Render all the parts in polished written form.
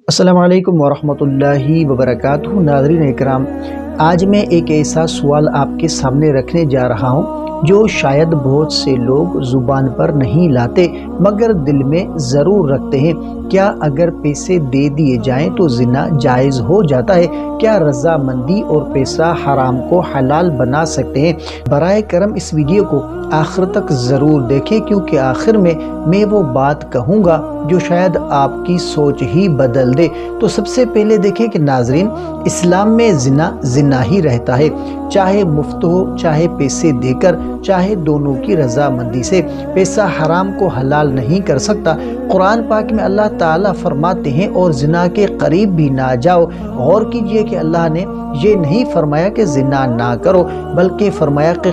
السلام علیکم ورحمۃ اللہ وبرکاتہ۔ ناظرین اکرام، آج میں ایک ایسا سوال آپ کے سامنے رکھنے جا رہا ہوں جو شاید بہت سے لوگ زبان پر نہیں لاتے مگر دل میں ضرور رکھتے ہیں۔ کیا اگر پیسے دے دیے جائیں تو زنا جائز ہو جاتا ہے؟ کیا رضامندی اور پیسہ حرام کو حلال بنا سکتے ہیں؟ برائے کرم اس ویڈیو کو آخر تک ضرور دیکھیں، کیونکہ آخر میں وہ بات کہوں گا جو شاید آپ کی سوچ ہی بدل دے۔ تو سب سے پہلے دیکھیں کہ ناظرین، اسلام میں زنا ہی رہتا ہے، چاہے مفت ہو، چاہے پیسے دے کر، چاہے دونوں کی رضامندی سے۔ پیسہ حرام کو حلال نہیں کر سکتا۔ قرآن پاک میں اللہ تعالیٰ فرماتے ہیں اور زنا کے قریب بھی نہ جاؤ۔ غور کیجئے کہ اللہ نے یہ نہیں فرمایا کہ زنا نہ کرو، بلکہ فرمایا کہ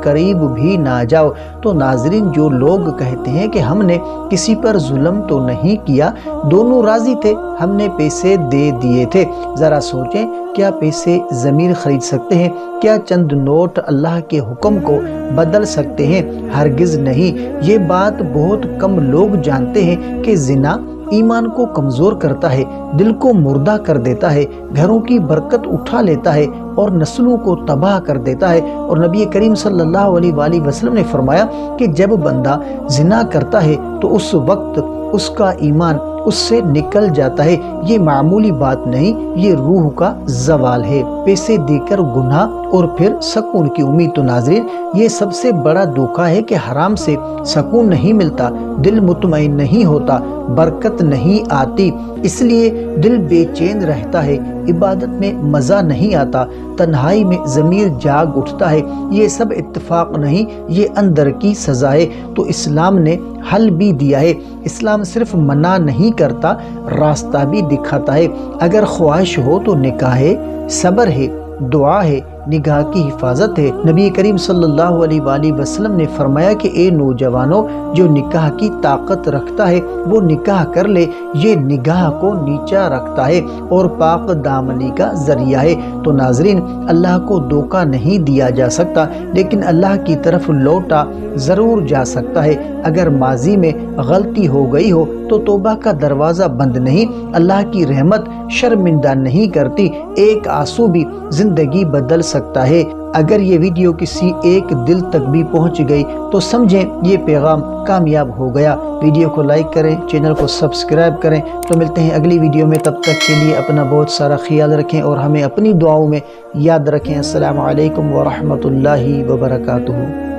قریب بھی نہ جاؤ۔ تو ناظرین، جو لوگ کہتے ہیں کہ ہم نے کسی پر ظلم تو نہیں کیا، دونوں راضی تھے، ہم نے پیسے دے دیے تھے، ذرا سوچیں، کیا پیسے ضمیر خرید سکتے ہیں؟ کیا چند نوٹ اللہ کے حکم کو بدل سکتے ہیں؟ ہرگز نہیں۔ یہ بات بہت کم لوگ جانتے ہیں کہ زنا ایمان کو کمزور کرتا ہے، دل کو مردہ کر دیتا ہے، گھروں کی برکت اٹھا لیتا ہے اور نسلوں کو تباہ کر دیتا ہے۔ اور نبی کریم صلی اللہ علیہ وآلہ وسلم نے فرمایا کہ جب بندہ زنا کرتا ہے تو اس وقت اس کا ایمان اس سے نکل جاتا ہے۔ یہ معمولی بات نہیں، یہ روح کا زوال ہے۔ پیسے دے کر گناہ اور پھر سکون کی امید۔ تو ناظرین، یہ سب سے بڑا دھوکہ ہے کہ حرام سے سکون نہیں ملتا، دل مطمئن نہیں ہوتا، برکت نہیں آتی، اس لیے دل بے چین رہتا ہے، عبادت میں مزہ نہیں آتا، تنہائی میں ضمیر جاگ اٹھتا ہے۔ یہ سب اتفاق نہیں، یہ اندر کی سزا ہے۔ تو اسلام نے حل بھی دیا ہے۔ اسلام صرف منع نہیں کرتا، راستہ بھی دکھاتا ہے۔ اگر خواہش ہو تو نکاح ہے، صبر ہے، دعا ہے، نگاہ کی حفاظت ہے۔ نبی کریم صلی اللہ علیہ وآلہ وسلم نے فرمایا کہ اے نوجوانوں، جو نکاح کی طاقت رکھتا ہے وہ نکاح کر لے، یہ نگاہ کو نیچا رکھتا ہے اور پاک دامنی کا ذریعہ ہے۔ تو ناظرین، اللہ کو دھوکہ نہیں دیا جا سکتا، لیکن اللہ کی طرف لوٹا ضرور جا سکتا ہے۔ اگر ماضی میں غلطی ہو گئی ہو تو توبہ کا دروازہ بند نہیں، اللہ کی رحمت شرمندہ نہیں کرتی، ایک آنسو بھی زندگی بدل سکتا ہے۔ اگر یہ ویڈیو کسی ایک دل تک بھی پہنچ گئی تو سمجھیں یہ پیغام کامیاب ہو گیا۔ ویڈیو کو لائک کریں، چینل کو سبسکرائب کریں۔ تو ملتے ہیں اگلی ویڈیو میں، تب تک کے لیے اپنا بہت سارا خیال رکھیں اور ہمیں اپنی دعاؤں میں یاد رکھیں۔ السلام علیکم ورحمۃ اللہ وبرکاتہ۔